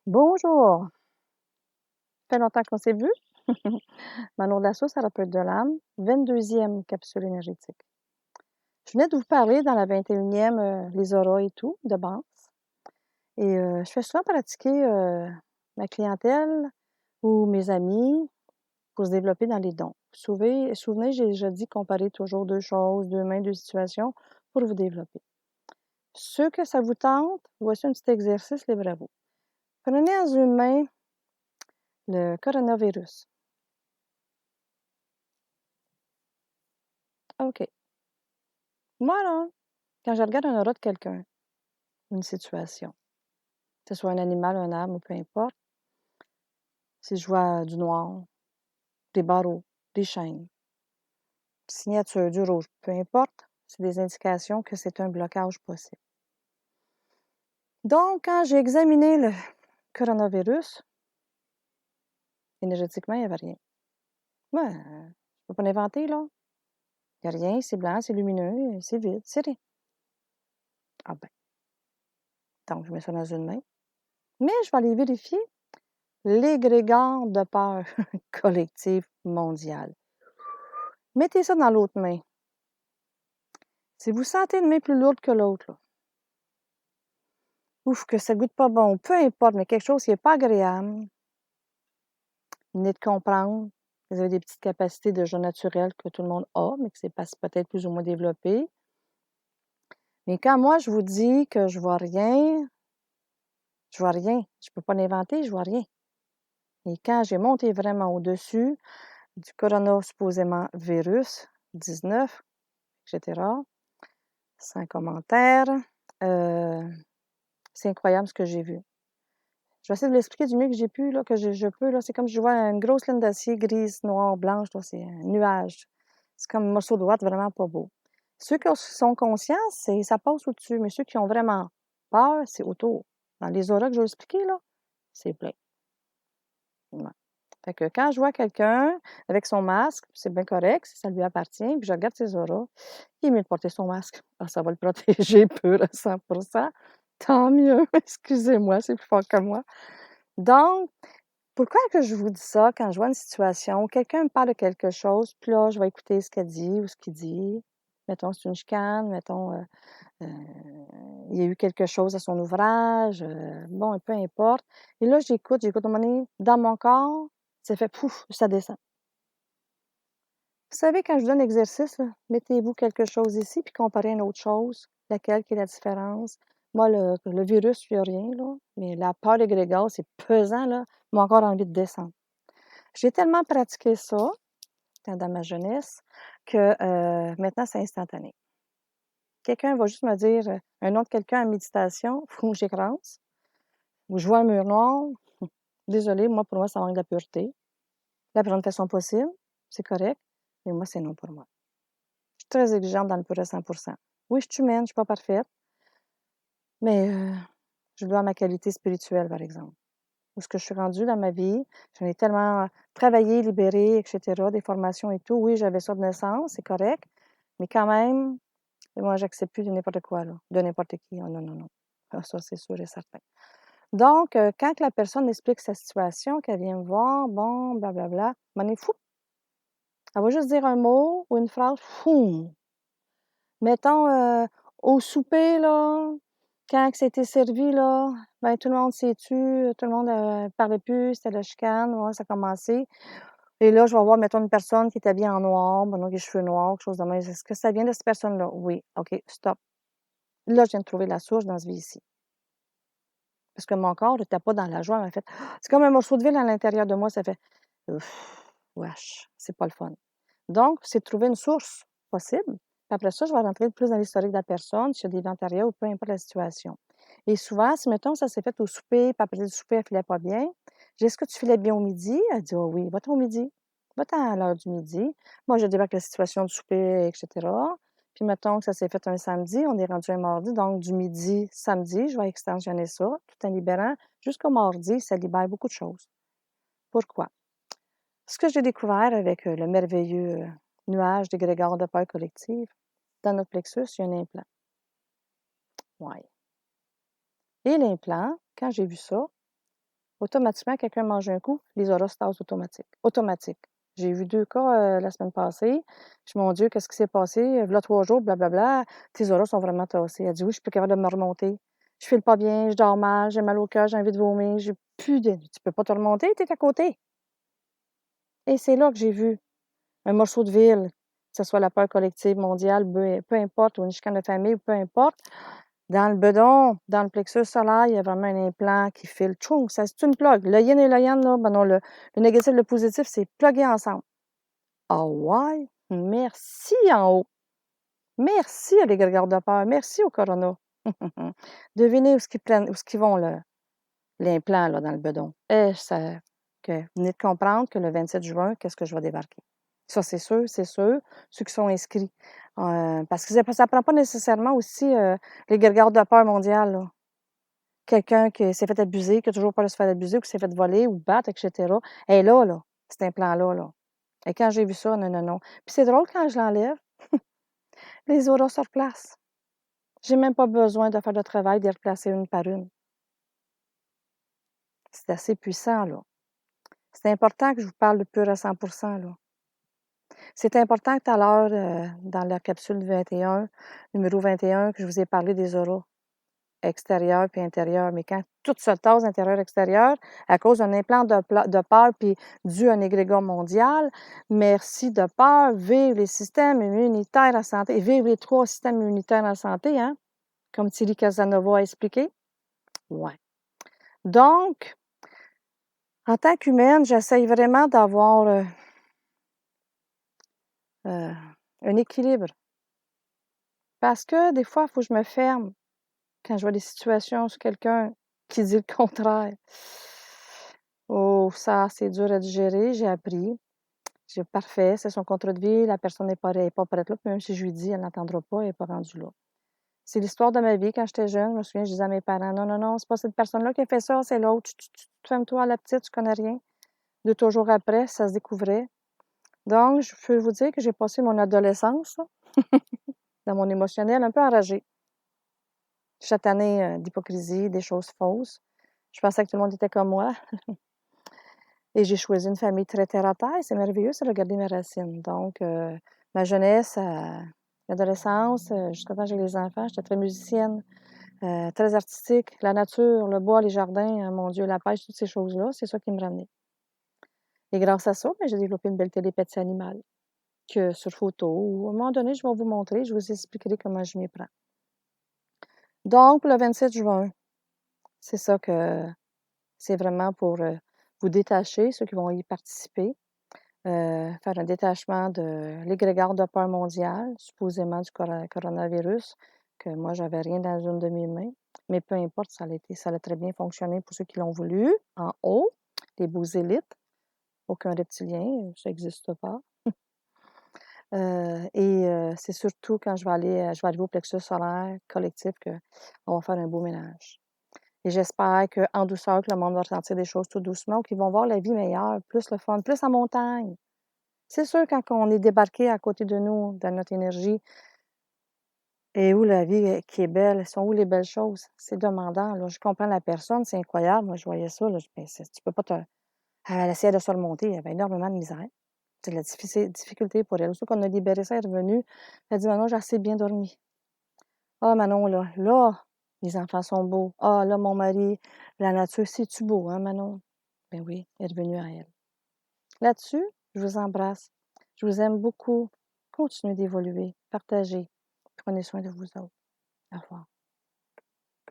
Bonjour, ça fait longtemps qu'on s'est vu. Manon Lasso, thérapeute de l'âme, 22e capsule énergétique. Je venais de vous parler dans la 21e, les auras et tout, de base. Et je fais souvent pratiquer ma clientèle ou mes amis pour se développer dans les dons. Souvenez, j'ai déjà dit comparer toujours deux choses, deux mains, deux situations pour vous développer. Ceux que ça vous tente, voici un petit exercice, libre à vous. Prenez dans une main le coronavirus. OK. Moi, là, quand je regarde un aura de quelqu'un, une situation, que ce soit un animal, un arbre ou peu importe, si je vois du noir, des barreaux, des chaînes, signature, du rouge, peu importe, c'est des indications que c'est un blocage possible. Donc, quand j'ai examiné le coronavirus, énergétiquement, il n'y avait rien. Ouais, je ne peux pas l'inventer, là. Il n'y a rien, c'est blanc, c'est lumineux, c'est vide, c'est rien. Ah ben, donc je mets ça dans une main. Mais je vais aller vérifier l'égrégore de peur collective mondiale. Mettez ça dans l'autre main. Si vous sentez une main plus lourde que l'autre, là, ouf, que ça goûte pas bon, peu importe, mais quelque chose qui n'est pas agréable, venez de comprendre. Vous avez des petites capacités de jeu naturel que tout le monde a, mais que c'est peut-être plus ou moins développé. Mais quand moi, je vous dis que je vois rien, je vois rien. Je peux pas l'inventer, je vois rien. Et quand j'ai monté vraiment au-dessus du corona supposément virus 19, etc., sans commentaire, c'est incroyable ce que j'ai vu. Je vais essayer de l'expliquer du mieux que j'ai pu, là, que je peux. Là. C'est comme je vois une grosse laine d'acier grise, noire, blanche. Là, c'est un nuage. C'est comme un morceau de droite vraiment pas beau. Ceux qui sont conscients, ça passe au-dessus. Mais ceux qui ont vraiment peur, c'est autour. Dans les auras que je vais expliquer, là, c'est plein. Ouais. Fait que quand je vois quelqu'un avec son masque, c'est bien correct, si ça lui appartient, puis je regarde ses auras, il est mieux de porter son masque. Ah, ça va le protéger peu à 100%. Tant mieux. Excusez-moi, c'est plus fort que moi. Donc, pourquoi que je vous dis ça quand je vois une situation où quelqu'un me parle de quelque chose, puis là, je vais écouter ce qu'elle dit ou ce qu'il dit. Mettons, c'est une chicane, mettons, euh, il y a eu quelque chose à son ouvrage, bon, peu importe. Et là, j'écoute, à un moment donné, dans mon corps, ça fait pouf, ça descend. Vous savez, quand je vous donne l'exercice, là, mettez-vous quelque chose ici, puis comparez à une autre chose, laquelle qui est la différence. Moi, le virus, il n'y a rien, là, mais la peur égrégore, c'est pesant, là, m'a encore envie de descendre. J'ai tellement pratiqué ça, dans ma jeunesse, que maintenant, c'est instantané. Quelqu'un va juste me dire un nom de quelqu'un en méditation, faut que j'écrase, ou je vois un mur noir, désolée, moi, pour moi, ça manque de la pureté. La plus grande façon possible, c'est correct, mais moi, c'est non pour moi. Je suis très exigeante dans le pur à 100%. Oui, je suis humaine, je ne suis pas parfaite, mais je dois à ma qualité spirituelle, par exemple. Où ce que je suis rendue dans ma vie, j'en ai tellement travaillé, libéré, etc., des formations et tout. Oui, j'avais ça de naissance, c'est correct, mais quand même, moi, j'accepte plus de n'importe quoi, là, de n'importe qui. Oh, non, non, non. Ah, ça, c'est sûr et certain. Donc, quand la personne explique sa situation, qu'elle vient me voir, bon, blablabla, m'en est fou. Elle va juste dire un mot ou une phrase, fou. Mettons, au souper, là, quand que c'était servi, là, ben, tout le monde s'est tu, tout le monde parlait plus, c'était la chicane, ouais, ça a commencé. Et là, je vais voir, mettons, une personne qui est habillée en noir, ben, donc les cheveux noirs, quelque chose de même. Est-ce que ça vient de cette personne-là? Oui. OK, stop. Là, je viens de trouver la source dans ce vie-ci. Parce que mon corps n'était pas dans la joie, en fait. C'est comme un morceau de ville à l'intérieur de moi, ça fait ouf, wesh, c'est pas le fun. Donc, c'est de trouver une source possible. Puis après ça, je vais rentrer plus dans l'historique de la personne, s'il y a des vents antérieurs ou peu importe la situation. Et souvent, si mettons, ça s'est fait au souper, puis après le souper, elle filait pas bien. J'ai dit, est-ce que tu filais bien au midi? Elle dit, oh oui, va-t'en au midi. Va-t'en à l'heure du midi. Moi, je débarque la situation du souper, etc. Puis mettons que ça s'est fait un samedi, on est rendu un mardi, donc du midi, samedi, je vais extensionner ça, tout en libérant. Jusqu'au mardi, ça libère beaucoup de choses. Pourquoi? Ce que j'ai découvert avec le merveilleux nuage d'égrégore de peur collective, dans notre plexus, il y a un implant. Ouais. Et l'implant, quand j'ai vu ça, automatiquement, quelqu'un mange un coup, les auras se tassent automatique. J'ai vu 2 cas, la semaine passée. Je dis: «Mon Dieu, qu'est-ce qui s'est passé? V'là 3 jours, blablabla, tes auras sont vraiment tassées». Elle dit: «Oui, je suis plus capable de me remonter. Je file pas bien, je dors mal, j'ai mal au cœur, j'ai envie de vomir, j'ai plus de» Tu peux pas te remonter, tu es à côté. Et c'est là que j'ai vu un morceau de ville, que ce soit la peur collective mondiale, peu importe, ou une chicane de famille, peu importe. Dans le bedon, dans le plexus solaire, il y a vraiment un implant qui file. Tchoum, ça c'est une plug. Le yin et le yang, là, ben non, le négatif et le positif, c'est plugué ensemble. Ah ouais? Merci en haut. Merci à l'égrégore de peur. Merci au corona. Devinez où ce qu'ils prennent, où ce qu'ils vont l'implant là, dans le bedon. Et ça, que vous venez de comprendre que le 27 juin, qu'est-ce que je vais débarquer? Ça, c'est sûr, c'est sûr. Ceux qui sont inscrits. Parce que ça ne prend pas nécessairement aussi les gargares de peur mondiale. Là. Quelqu'un qui s'est fait abuser, qui a toujours peur de se faire abuser, ou qui s'est fait voler ou battre, etc. Et là, cet implant-là. Là. Et quand j'ai vu ça, non, non, non. Puis c'est drôle, quand je l'enlève, les auras se replacent. J'ai même pas besoin de faire de travail, de les replacer une par une. C'est assez puissant, là. C'est important que je vous parle de pur à 100 là. C'est important que tout à l'heure, dans la capsule 21, numéro 21, que je vous ai parlé des auras extérieures puis intérieures. Mais quand tout se tasse intérieur-extérieur à cause d'un implant de peur puis dû à un égrégore mondial, merci de peur, vive les systèmes immunitaires en santé, vive les 3 systèmes immunitaires en santé, hein, comme Thierry Casanova a expliqué. Ouais. Donc, en tant qu'humaine, j'essaye vraiment d'avoir un équilibre. Parce que des fois, il faut que je me ferme quand je vois des situations sur quelqu'un qui dit le contraire. Oh, ça, c'est dur à digérer, j'ai appris. J'ai parfait, c'est son contrat de vie, la personne n'est pas prête là, puis même si je lui dis, elle n'entendra pas, elle n'est pas rendue là. C'est l'histoire de ma vie. Quand j'étais jeune, je me souviens, je disais à mes parents: «Non, non, non, c'est pas cette personne-là qui a fait ça, c'est l'autre. Ferme-toi à la petite, tu connais rien». 2 jours après, ça se découvrait. Donc, je peux vous dire que j'ai passé mon adolescence, là, dans mon émotionnel, un peu enragée. Chatanée, d'hypocrisie, des choses fausses. Je pensais que tout le monde était comme moi et j'ai choisi une famille très terre à terre. C'est merveilleux, c'est regarder mes racines. Donc, ma jeunesse, l'adolescence, jusqu'à temps que j'ai les enfants, j'étais très musicienne, très artistique. La nature, le bois, les jardins, mon Dieu, la pêche, toutes ces choses-là, c'est ça qui me ramenait. Et grâce à ça, ben, j'ai développé une belle télépathie animale que sur photo ou à un moment donné, je vais vous montrer, je vous expliquerai comment je m'y prends. Donc, le 27 juin, c'est ça que c'est vraiment pour, vous détacher, ceux qui vont y participer, faire un détachement de l'égrégore de peur mondiale, supposément du coronavirus, que moi, j'avais rien dans une de mes mains. Mais peu importe, ça a très bien fonctionné pour ceux qui l'ont voulu, en haut, les beaux élites. Aucun reptilien, ça n'existe pas. C'est surtout quand je vais arriver au plexus solaire collectif qu'on va faire un beau ménage. Et j'espère qu'en douceur, que le monde va ressentir des choses tout doucement, ou qu'ils vont voir la vie meilleure, plus le fun, plus en montagne. C'est sûr, quand on est débarqué à côté de nous, dans notre énergie, et où la vie qui est belle, sont où les belles choses? C'est demandant, là. Je comprends la personne, c'est incroyable. Moi, je voyais ça, là, tu peux pas te... Elle essayait de se remonter, il y avait énormément de misère. C'est de la difficulté pour elle. Aussitôt qu'on a libéré ça, elle est revenue. Elle dit: «Manon, j'ai assez bien dormi. Ah Manon, là, les enfants sont beaux. Ah là, mon mari, la nature, c'est-tu beau, hein, Manon?» Ben oui, elle est revenue à elle. Là-dessus, je vous embrasse. Je vous aime beaucoup. Continuez d'évoluer, partagez. Prenez soin de vous autres. Au revoir.